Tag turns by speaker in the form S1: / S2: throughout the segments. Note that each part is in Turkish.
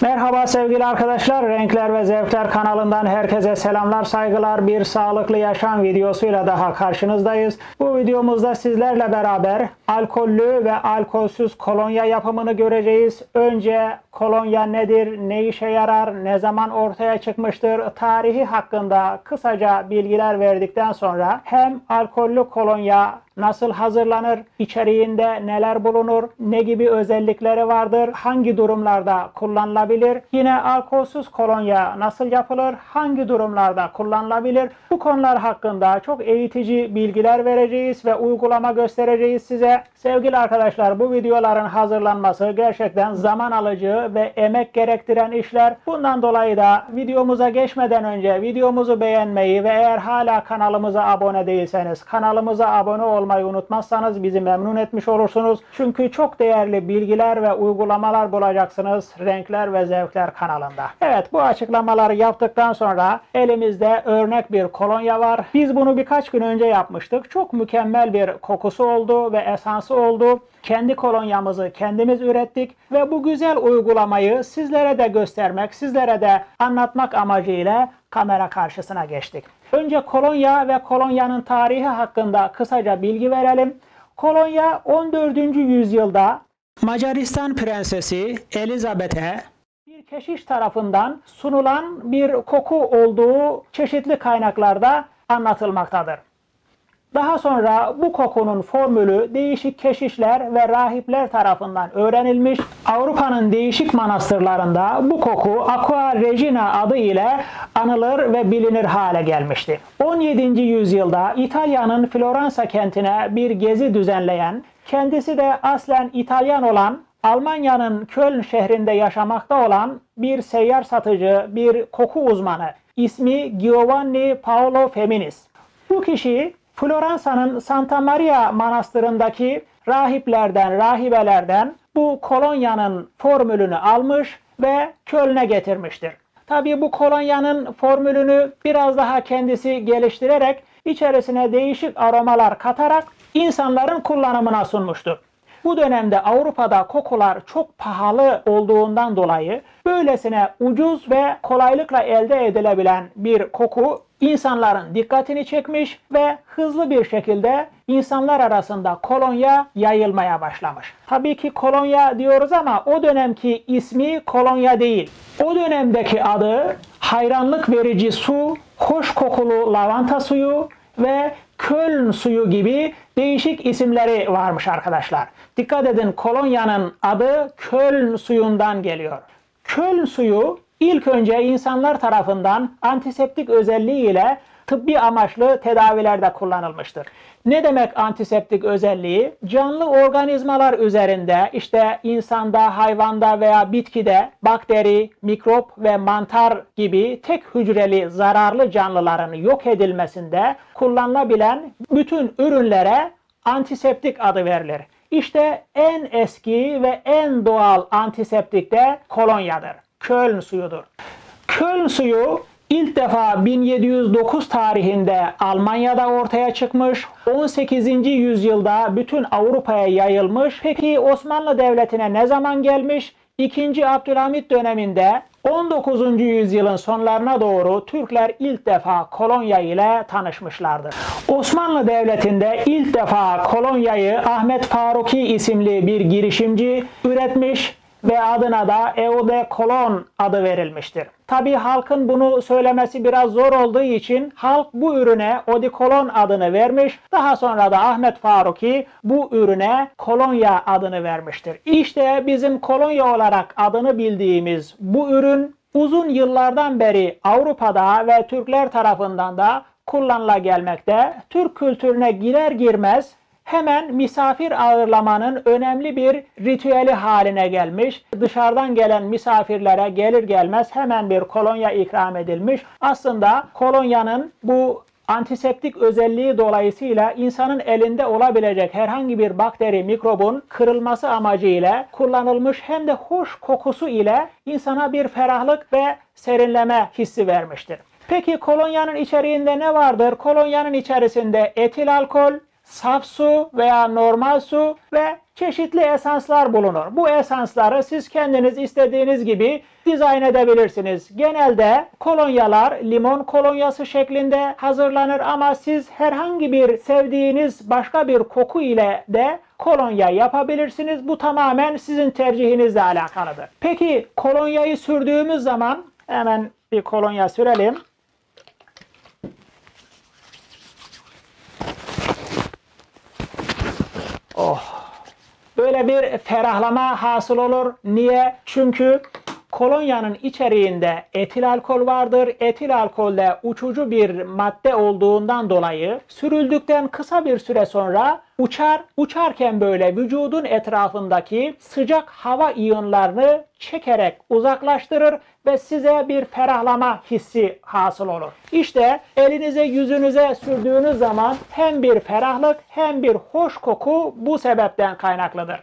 S1: Merhaba sevgili arkadaşlar, Renkler ve Zevkler kanalından herkese selamlar, saygılar. Bir sağlıklı yaşam videosuyla daha karşınızdayız. Bu videomuzda sizlerle beraber alkollü ve alkolsüz kolonya yapımını göreceğiz. Önce kolonya nedir, ne işe yarar, ne zaman ortaya çıkmıştır, tarihi hakkında kısaca bilgiler verdikten sonra hem alkollü kolonya nasıl hazırlanır, içeriğinde neler bulunur, ne gibi özellikleri vardır, hangi durumlarda kullanılabilir, yine alkolsüz kolonya nasıl yapılır, hangi durumlarda kullanılabilir, bu konular hakkında çok eğitici bilgiler vereceğiz ve uygulama göstereceğiz size. Sevgili arkadaşlar, bu videoların hazırlanması gerçekten zaman alıcı ve emek gerektiren işler. Bundan dolayı da videomuza geçmeden önce videomuzu beğenmeyi ve eğer hala kanalımıza abone değilseniz kanalımıza abone olmayı unutmazsanız bizi memnun etmiş olursunuz. Çünkü çok değerli bilgiler ve uygulamalar bulacaksınız Renkler ve Zevkler kanalında. Evet, bu açıklamaları yaptıktan sonra elimizde örnek bir kolonya var. Biz bunu birkaç gün önce yapmıştık. Çok mükemmel bir kokusu oldu ve esansı oldu. Kendi kolonyamızı kendimiz ürettik ve bu güzel uygulamayı sizlere de göstermek, sizlere de anlatmak amacıyla kamera karşısına geçtik. Önce kolonya ve kolonyanın tarihi hakkında kısaca bilgi verelim. Kolonya 14. yüzyılda Macaristan Prensesi Elizabeth'e bir keşiş tarafından sunulan bir koku olduğu çeşitli kaynaklarda anlatılmaktadır. Daha sonra bu kokunun formülü değişik keşişler ve rahipler tarafından öğrenilmiş. Avrupa'nın değişik manastırlarında bu koku Aqua Regina adı ile anılır ve bilinir hale gelmişti. 17. yüzyılda İtalya'nın Floransa kentine bir gezi düzenleyen, kendisi de aslen İtalyan olan, Almanya'nın Köln şehrinde yaşamakta olan bir seyyar satıcı, bir koku uzmanı, ismi Giovanni Paolo Feminis. Bu kişi Floransa'nın Santa Maria Manastırı'ndaki rahiplerden, rahibelerden bu kolonyanın formülünü almış ve Köln'e getirmiştir. Tabii bu kolonyanın formülünü biraz daha kendisi geliştirerek içerisine değişik aromalar katarak insanların kullanımına sunmuştur. Bu dönemde Avrupa'da kokular çok pahalı olduğundan dolayı böylesine ucuz ve kolaylıkla elde edilebilen bir koku insanların dikkatini çekmiş ve hızlı bir şekilde insanlar arasında kolonya yayılmaya başlamış. Tabii ki kolonya diyoruz ama o dönemki ismi kolonya değil. O dönemdeki adı hayranlık verici su, hoş kokulu lavanta suyu ve Köln suyu gibi değişik isimleri varmış arkadaşlar. Dikkat edin, kolonyanın adı Köln suyundan geliyor. Köln suyu ilk önce insanlar tarafından antiseptik özelliği ile tıbbi amaçlı tedavilerde kullanılmıştır. Ne demek antiseptik özelliği? Canlı organizmalar üzerinde, işte insanda, hayvanda veya bitkide bakteri, mikrop ve mantar gibi tek hücreli zararlı canlıların yok edilmesinde kullanılabilen bütün ürünlere antiseptik adı verilir. İşte en eski ve en doğal antiseptik de kolonyadır. Köln suyudur. Köln suyu ilk defa 1709 tarihinde Almanya'da ortaya çıkmış, 18. yüzyılda bütün Avrupa'ya yayılmış. Peki Osmanlı Devleti'ne ne zaman gelmiş? 2. Abdülhamit döneminde 19. yüzyılın sonlarına doğru Türkler ilk defa kolonya ile tanışmışlardır. Osmanlı Devleti'nde ilk defa kolonyayı Ahmet Faruki isimli bir girişimci üretmiş ve adına da Eau de Cologne adı verilmiştir. Tabii halkın bunu söylemesi biraz zor olduğu için halk bu ürüne Eau de Cologne adını vermiş. Daha sonra da Ahmet Faruki bu ürüne kolonya adını vermiştir. İşte bizim kolonya olarak adını bildiğimiz bu ürün uzun yıllardan beri Avrupa'da ve Türkler tarafından da kullanıla gelmekte. Türk kültürüne girer girmez hemen misafir ağırlamanın önemli bir ritüeli haline gelmiş. Dışarıdan gelen misafirlere gelir gelmez hemen bir kolonya ikram edilmiş. Aslında kolonyanın bu antiseptik özelliği dolayısıyla insanın elinde olabilecek herhangi bir bakteri, mikrobun kırılması amacıyla kullanılmış, hem de hoş kokusu ile insana bir ferahlık ve serinleme hissi vermiştir. Peki kolonyanın içeriğinde ne vardır? Kolonyanın içerisinde etil alkol, saf su veya normal su ve çeşitli esanslar bulunur. Bu esansları siz kendiniz istediğiniz gibi dizayn edebilirsiniz. Genelde kolonyalar limon kolonyası şeklinde hazırlanır ama siz herhangi bir sevdiğiniz başka bir koku ile de kolonya yapabilirsiniz. Bu tamamen sizin tercihinizle alakalıdır. Peki kolonyayı sürdüğümüz zaman hemen bir kolonya sürelim. Oh. Böyle bir ferahlama hasıl olur. Niye? Çünkü kolonyanın içeriğinde etil alkol vardır. Etil alkol de uçucu bir madde olduğundan dolayı sürüldükten kısa bir süre sonra uçar. Uçarken böyle vücudun etrafındaki sıcak hava iyonlarını çekerek uzaklaştırır ve size bir ferahlama hissi hasıl olur. İşte elinize yüzünüze sürdüğünüz zaman hem bir ferahlık hem bir hoş koku bu sebepten kaynaklıdır.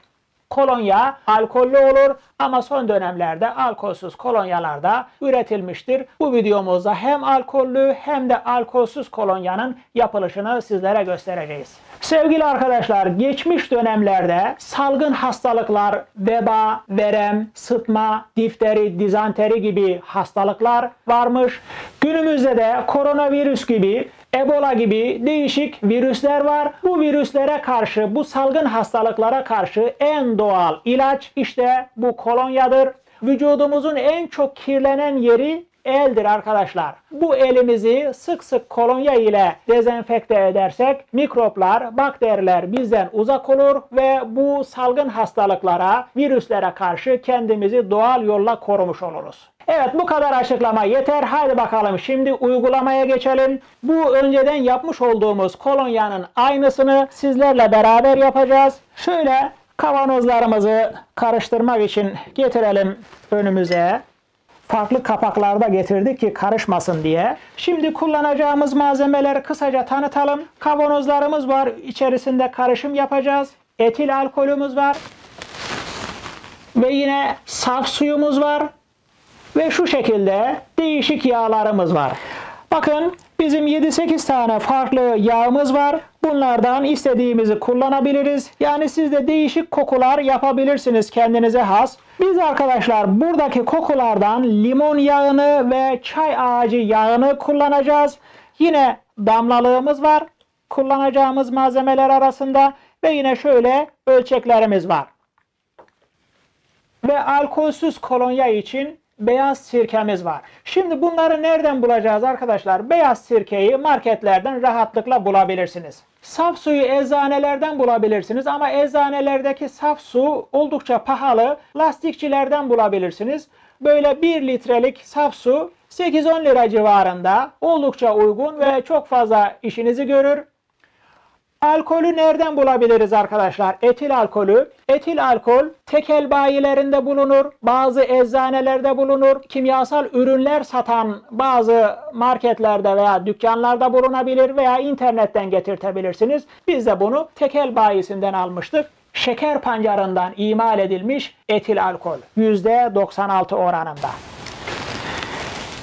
S1: Kolonya alkollü olur ama son dönemlerde alkolsüz kolonyalar da üretilmiştir. Bu videomuzda hem alkollü hem de alkolsüz kolonyanın yapılışını sizlere göstereceğiz. Sevgili arkadaşlar, geçmiş dönemlerde salgın hastalıklar, veba, verem, sıtma, difteri, dizanteri gibi hastalıklar varmış. Günümüzde de koronavirüs gibi, Ebola gibi değişik virüsler var. Bu virüslere karşı, bu salgın hastalıklara karşı en doğal ilaç işte bu kolonyadır. Vücudumuzun en çok kirlenen yeri eldir arkadaşlar. Bu elimizi sık sık kolonya ile dezenfekte edersek mikroplar, bakteriler bizden uzak olur ve bu salgın hastalıklara, virüslere karşı kendimizi doğal yolla korumuş oluruz. Evet, bu kadar açıklama yeter. Haydi bakalım şimdi uygulamaya geçelim. Bu önceden yapmış olduğumuz kolonyanın aynısını sizlerle beraber yapacağız. Şöyle kavanozlarımızı karıştırmak için getirelim önümüze. Farklı kapaklarda getirdik ki karışmasın diye. Şimdi kullanacağımız malzemeleri kısaca tanıtalım. Kavanozlarımız var. İçerisinde karışım yapacağız. Etil alkolümüz var. Ve yine saf suyumuz var. Ve şu şekilde değişik yağlarımız var. Bakın bizim 7-8 tane farklı yağımız var. Bunlardan istediğimizi kullanabiliriz. Yani siz de değişik kokular yapabilirsiniz kendinize has. Biz arkadaşlar buradaki kokulardan limon yağını ve çay ağacı yağını kullanacağız. Yine damlalığımız var kullanacağımız malzemeler arasında ve yine şöyle ölçeklerimiz var. Ve alkolsüz kolonya için beyaz sirkemiz var. Şimdi bunları nereden bulacağız arkadaşlar? Beyaz sirkeyi marketlerden rahatlıkla bulabilirsiniz. Saf suyu eczanelerden bulabilirsiniz ama eczanelerdeki saf su oldukça pahalı. Lastikçilerden bulabilirsiniz. Böyle 1 litrelik saf su 8-10 lira civarında, oldukça uygun ve çok fazla işinizi görür. Alkolü nereden bulabiliriz arkadaşlar? Etil alkolü. Etil alkol tekel bayilerinde bulunur, bazı eczanelerde bulunur, kimyasal ürünler satan bazı marketlerde veya dükkanlarda bulunabilir veya internetten getirtebilirsiniz. Biz de bunu tekel bayisinden almıştık. Şeker pancarından imal edilmiş etil alkol. %96 oranında.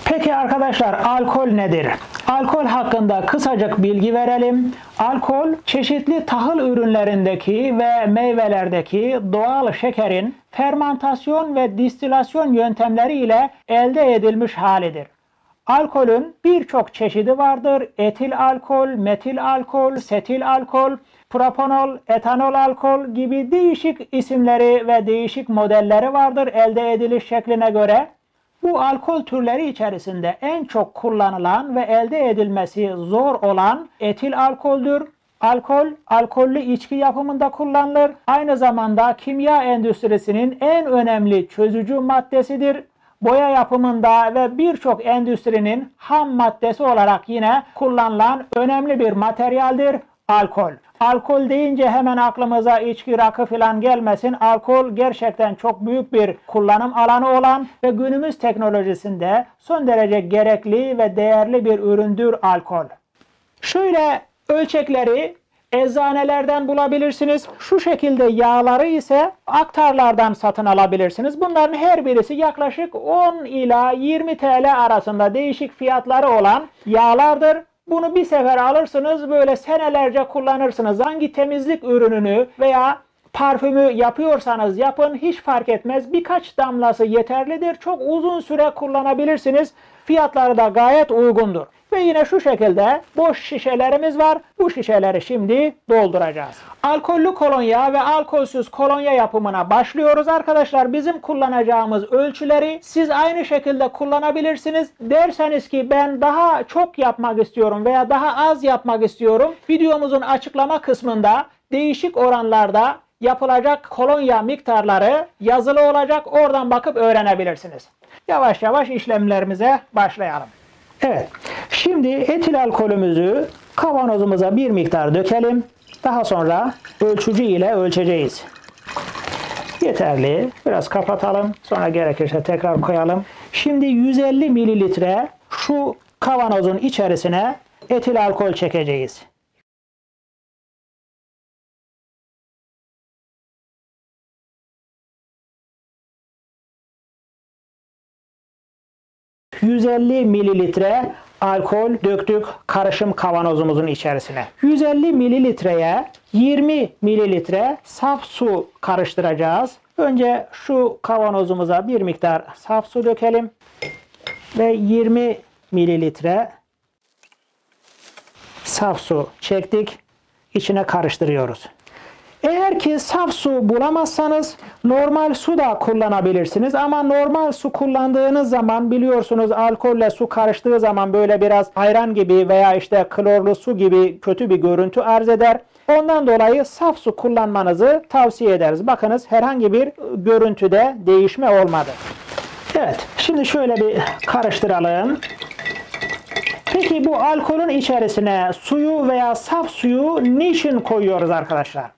S1: Peki arkadaşlar, alkol nedir? Alkol hakkında kısacık bilgi verelim. Alkol, çeşitli tahıl ürünlerindeki ve meyvelerdeki doğal şekerin fermantasyon ve distilasyon yöntemleri ile elde edilmiş halidir. Alkolün birçok çeşidi vardır. Etil alkol, metil alkol, setil alkol, propanol, etanol alkol gibi değişik isimleri ve değişik modelleri vardır elde ediliş şekline göre. Bu alkol türleri içerisinde en çok kullanılan ve elde edilmesi zor olan etil alkoldür. Alkol, alkollü içki yapımında kullanılır. Aynı zamanda kimya endüstrisinin en önemli çözücü maddesidir. Boya yapımında ve birçok endüstrinin ham maddesi olarak yine kullanılan önemli bir materyaldir alkol. Alkol deyince hemen aklımıza içki, rakı falan gelmesin. Alkol gerçekten çok büyük bir kullanım alanı olan ve günümüz teknolojisinde son derece gerekli ve değerli bir üründür alkol. Şöyle ölçekleri eczanelerden bulabilirsiniz. Şu şekilde yağları ise aktarlardan satın alabilirsiniz. Bunların her birisi yaklaşık 10 ila 20 TL arasında değişik fiyatları olan yağlardır. Bunu bir sefer alırsınız, böyle senelerce kullanırsınız. Hangi temizlik ürününü veya parfümü yapıyorsanız yapın, hiç fark etmez. Birkaç damlası yeterlidir. Çok uzun süre kullanabilirsiniz. Fiyatları da gayet uygundur. Ve yine şu şekilde boş şişelerimiz var. Bu şişeleri şimdi dolduracağız. Alkollü kolonya ve alkolsüz kolonya yapımına başlıyoruz arkadaşlar. Bizim kullanacağımız ölçüleri siz aynı şekilde kullanabilirsiniz. Derseniz ki ben daha çok yapmak istiyorum veya daha az yapmak istiyorum. Videomuzun açıklama kısmında değişik oranlarda yapılacak kolonya miktarları yazılı olacak. Oradan bakıp öğrenebilirsiniz. Yavaş yavaş işlemlerimize başlayalım. Evet. Şimdi etil alkolümüzü kavanozumuza bir miktar dökelim. Daha sonra ölçücü ile ölçeceğiz. Yeterli. Biraz kapatalım. Sonra gerekirse tekrar koyalım. Şimdi 150 mililitre şu kavanozun içerisine etil alkol çekeceğiz. ...150 mililitre alkol döktük karışım kavanozumuzun içerisine. 150 mililitreye 20 mililitre saf su karıştıracağız. Önce şu kavanozumuza bir miktar saf su dökelim. Ve 20 mililitre saf su çektik. İçine karıştırıyoruz. Eğer ki saf su bulamazsanız normal su da kullanabilirsiniz. Ama normal su kullandığınız zaman biliyorsunuz alkolle su karıştığı zaman böyle biraz ayran gibi veya işte klorlu su gibi kötü bir görüntü arz eder. Ondan dolayı saf su kullanmanızı tavsiye ederiz. Bakınız herhangi bir görüntüde değişme olmadı. Evet, şimdi şöyle bir karıştıralım. Peki bu alkolün içerisine suyu veya saf suyu niçin koyuyoruz arkadaşlar?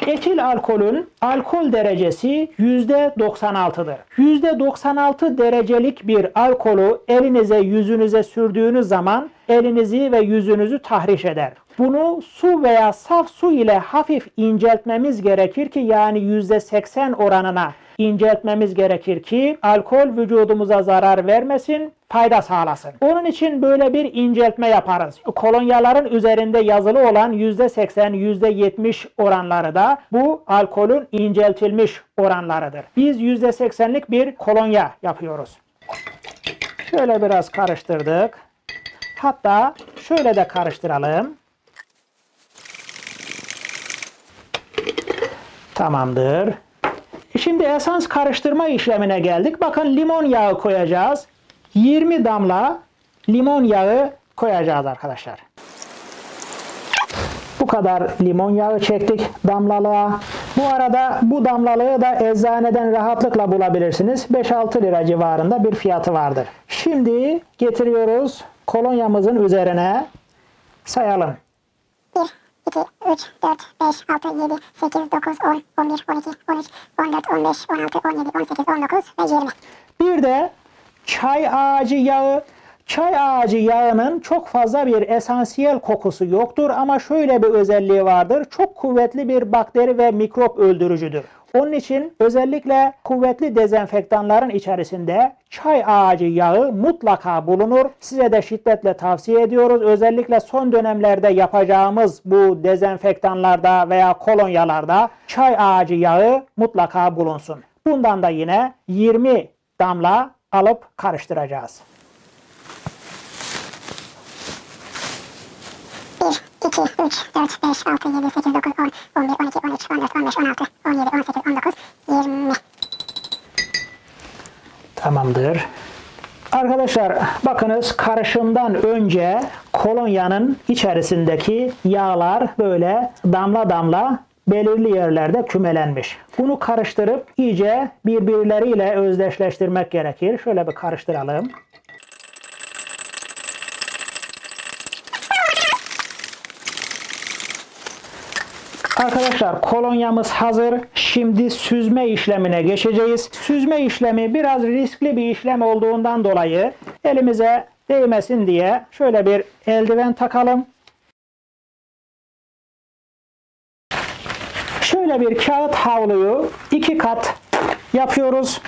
S1: Etil alkolün alkol derecesi %96'dır. %96 derecelik bir alkolü elinize yüzünüze sürdüğünüz zaman elinizi ve yüzünüzü tahriş eder. Bunu su veya saf su ile hafif inceltmemiz gerekir ki yani %80 oranına inceltmemiz gerekir ki alkol vücudumuza zarar vermesin, fayda sağlasın. Onun için böyle bir inceltme yaparız. Kolonyaların üzerinde yazılı olan %80, %70 oranları da bu alkolün inceltilmiş oranlarıdır. Biz %80'lik bir kolonya yapıyoruz. Şöyle biraz karıştırdık. Hatta şöyle de karıştıralım. Tamamdır. Şimdi esans karıştırma işlemine geldik. Bakın limon yağı koyacağız. 20 damla limon yağı koyacağız arkadaşlar. Bu kadar limon yağı çektik damlalığa. Bu arada bu damlalığı da eczaneden rahatlıkla bulabilirsiniz. 5-6 lira civarında bir fiyatı vardır. Şimdi getiriyoruz kolonyamızın üzerine sayalım.
S2: 1, 2, 3, 4, 5, 6, 7, 8, 9, 10, 11, 12, 13, 14, 15, 16, 17, 18, 19 ve 20.
S1: Bir de çay ağacı yağı. Çay ağacı yağının çok fazla bir esansiyel kokusu yoktur ama şöyle bir özelliği vardır. Çok kuvvetli bir bakteri ve mikrop öldürücüdür. Onun için özellikle kuvvetli dezenfektanların içerisinde çay ağacı yağı mutlaka bulunur. Size de şiddetle tavsiye ediyoruz. Özellikle son dönemlerde yapacağımız bu dezenfektanlarda veya kolonyalarda çay ağacı yağı mutlaka bulunsun. Bundan da yine 20 damla alıp karıştıracağız.
S2: 1, 2, 3, 4, 5, 6, 7, 8, 9, 10, 11, 12, 13, 14, 15, 16, 17, 18, 19, 20.
S1: Tamamdır. Arkadaşlar bakınız karışımdan önce kolonyanın içerisindeki yağlar böyle damla damla belirli yerlerde kümelenmiş. Bunu karıştırıp iyice birbirleriyle özdeşleştirmek gerekir. Şöyle bir karıştıralım. Arkadaşlar kolonyamız hazır. Şimdi süzme işlemine geçeceğiz. Süzme işlemi biraz riskli bir işlem olduğundan dolayı elimize değmesin diye şöyle bir eldiven takalım. Şöyle bir kağıt havluyu 2 kat yapıyoruz.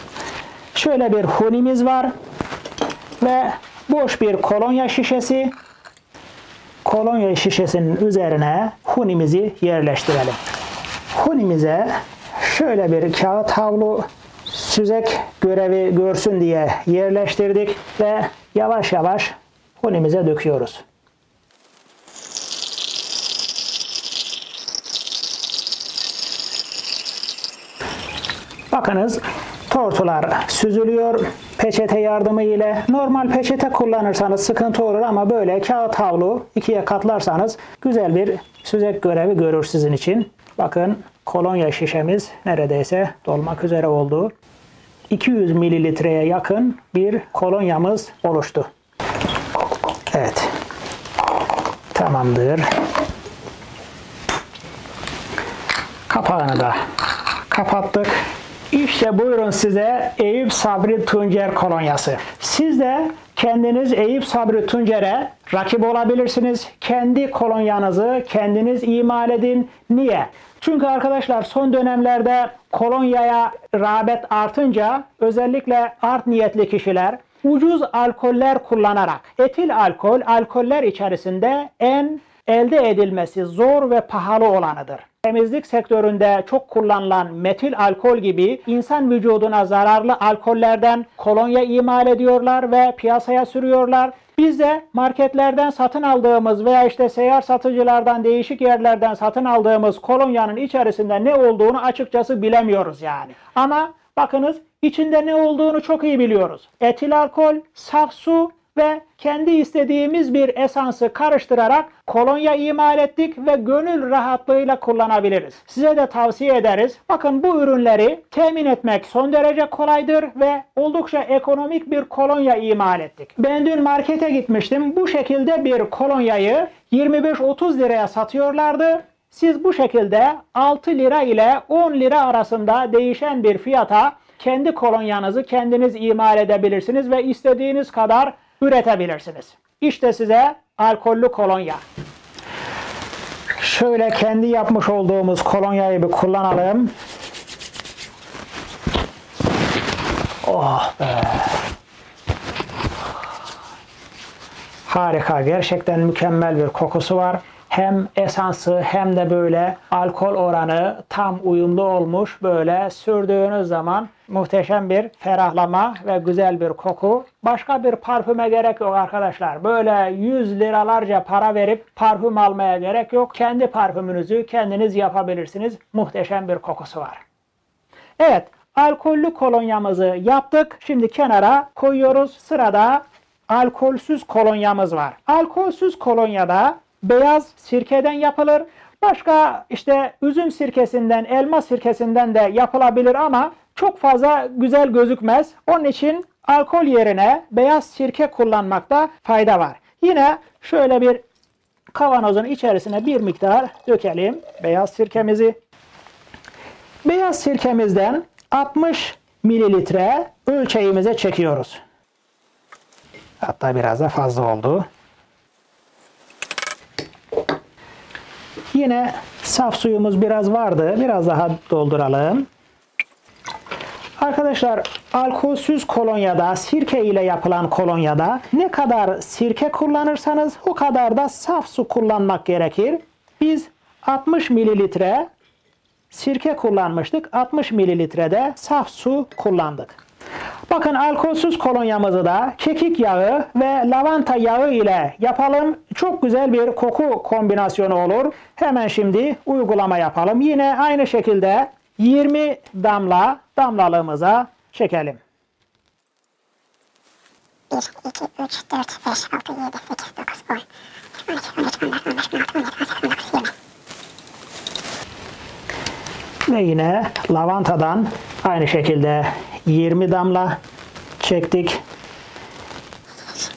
S1: Şöyle bir hunimiz var ve boş bir kolonya şişesi. Kolonya şişesinin üzerine hunimizi yerleştirelim. Hunimize şöyle bir kağıt havlu süzek görevi görsün diye yerleştirdik ve yavaş yavaş hunimize döküyoruz. Bakınız tortular süzülüyor peçete yardımı ile. Normal peçete kullanırsanız sıkıntı olur ama böyle kağıt havlu ikiye katlarsanız güzel bir süzek görevi görür sizin için. Bakın kolonya şişemiz neredeyse dolmak üzere oldu. 200 mililitreye yakın bir kolonyamız oluştu. Evet. Tamamdır. Kapağını da kapattık. İşte buyurun size Eyüp Sabri Tuncer kolonyası. Siz de kendiniz Eyüp Sabri Tuncer'e rakip olabilirsiniz. Kendi kolonyanızı kendiniz imal edin. Niye? Çünkü arkadaşlar son dönemlerde kolonyaya rağbet artınca özellikle art niyetli kişiler ucuz alkoller kullanarak etil alkol, alkoller içerisinde en elde edilmesi zor ve pahalı olanıdır. Temizlik sektöründe çok kullanılan metil alkol gibi insan vücuduna zararlı alkollerden kolonya imal ediyorlar ve piyasaya sürüyorlar. Biz de marketlerden satın aldığımız veya işte seyyar satıcılardan değişik yerlerden satın aldığımız kolonyanın içerisinde ne olduğunu açıkçası bilemiyoruz yani. Ama bakınız içinde ne olduğunu çok iyi biliyoruz. Etil alkol, saf su ve kendi istediğimiz bir esansı karıştırarak kolonya imal ettik ve gönül rahatlığıyla kullanabiliriz. Size de tavsiye ederiz. Bakın bu ürünleri temin etmek son derece kolaydır ve oldukça ekonomik bir kolonya imal ettik. Ben dün markete gitmiştim. Bu şekilde bir kolonyayı 25-30 liraya satıyorlardı. Siz bu şekilde 6 lira ile 10 lira arasında değişen bir fiyata kendi kolonyanızı kendiniz imal edebilirsiniz ve istediğiniz kadar üretebilirsiniz. İşte size alkollü kolonya. Şöyle kendi yapmış olduğumuz kolonyayı bir kullanalım. Oh be. Harika. Gerçekten mükemmel bir kokusu var. Hem esansı hem de böyle alkol oranı tam uyumlu olmuş. Böyle sürdüğünüz zaman muhteşem bir ferahlama ve güzel bir koku. Başka bir parfüme gerek yok arkadaşlar. Böyle 100 liralarca para verip parfüm almaya gerek yok. Kendi parfümünüzü kendiniz yapabilirsiniz. Muhteşem bir kokusu var. Evet, alkollü kolonyamızı yaptık. Şimdi kenara koyuyoruz. Sırada alkolsüz kolonyamız var. Alkolsüz kolonyada beyaz sirkeden yapılır. Başka işte üzüm sirkesinden, elma sirkesinden de yapılabilir ama çok fazla güzel gözükmez. Onun için alkol yerine beyaz sirke kullanmakta fayda var. Yine şöyle bir kavanozun içerisine bir miktar dökelim beyaz sirkemizi. Beyaz sirkemizden 60 mililitre ölçeğimize çekiyoruz. Hatta biraz da fazla oldu. Yine saf suyumuz biraz vardı. Biraz daha dolduralım. Arkadaşlar alkolsüz kolonyada, sirke ile yapılan kolonyada ne kadar sirke kullanırsanız o kadar da saf su kullanmak gerekir. Biz 60 mililitre sirke kullanmıştık. 60 mililitrede saf su kullandık. Bakın alkolsüz kolonyamızı da kekik yağı ve lavanta yağı ile yapalım. Çok güzel bir koku kombinasyonu olur. Hemen şimdi uygulama yapalım. Yine aynı şekilde 20 damla damlalığımıza çekelim.
S2: 1, 2, 3, 4, 5, 6, 7, 8, 9, 10, 12, 13, 14, 15, 16, 17, 18, 19, 20.
S1: Ve yine lavantadan aynı şekilde 20 damla çektik.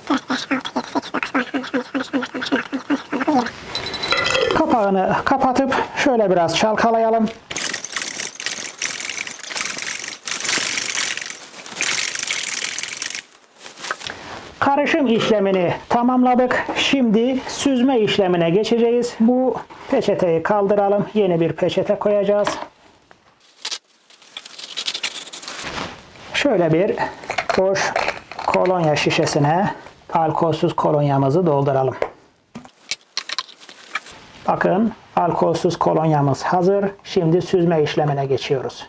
S2: 4, 5, 6, 7, 8, 9, 10, 11, 12, 13, 14, 15, 16, 17, 18, 19, 20.
S1: Kapağını kapatıp şöyle biraz çalkalayalım. Karışım işlemini tamamladık. Şimdi süzme işlemine geçeceğiz. Bu peçeteyi kaldıralım. Yeni bir peçete koyacağız. Şöyle bir boş kolonya şişesine alkolsüz kolonyamızı dolduralım. Bakın alkolsüz kolonyamız hazır. Şimdi süzme işlemine geçiyoruz.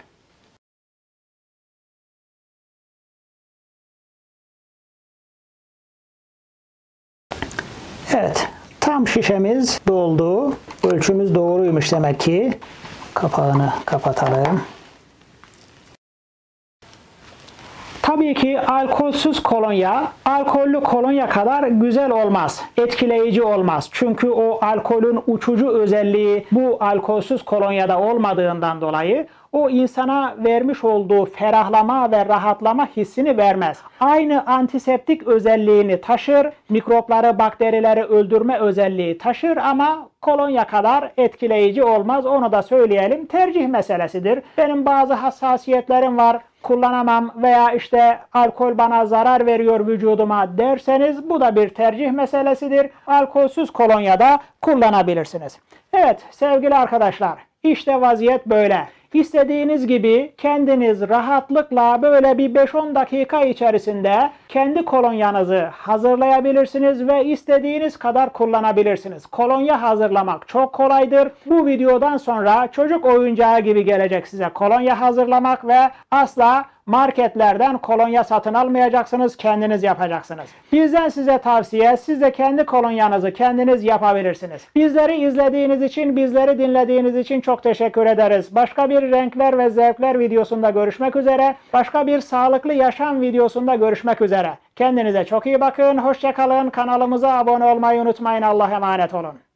S1: Evet, tam şişemiz doldu. Ölçümüz doğruymuş demek ki. Kapağını kapatalım. Tabii ki alkolsüz kolonya, alkollü kolonya kadar güzel olmaz, etkileyici olmaz. Çünkü o alkolün uçucu özelliği bu alkolsüz kolonyada olmadığından dolayı o insana vermiş olduğu ferahlama ve rahatlama hissini vermez. Aynı antiseptik özelliğini taşır, mikropları, bakterileri öldürme özelliği taşır ama kolonya kadar etkileyici olmaz. Onu da söyleyelim. Tercih meselesidir. Benim bazı hassasiyetlerim var, kullanamam veya işte alkol bana zarar veriyor vücuduma derseniz bu da bir tercih meselesidir. Alkolsüz kolonya da kullanabilirsiniz. Evet sevgili arkadaşlar, işte vaziyet böyle. İstediğiniz gibi kendiniz rahatlıkla böyle bir 5-10 dakika içerisinde kendi kolonyanızı hazırlayabilirsiniz ve istediğiniz kadar kullanabilirsiniz. Kolonya hazırlamak çok kolaydır. Bu videodan sonra çocuk oyuncağı gibi gelecek size kolonya hazırlamak ve asla marketlerden kolonya satın almayacaksınız, kendiniz yapacaksınız. Bizden size tavsiye, siz de kendi kolonyanızı kendiniz yapabilirsiniz. Bizleri izlediğiniz için, bizleri dinlediğiniz için çok teşekkür ederiz. Başka bir renkler ve zevkler videosunda görüşmek üzere. Başka bir sağlıklı yaşam videosunda görüşmek üzere. Kendinize çok iyi bakın, hoşça kalın. Kanalımıza abone olmayı unutmayın. Allah'a emanet olun.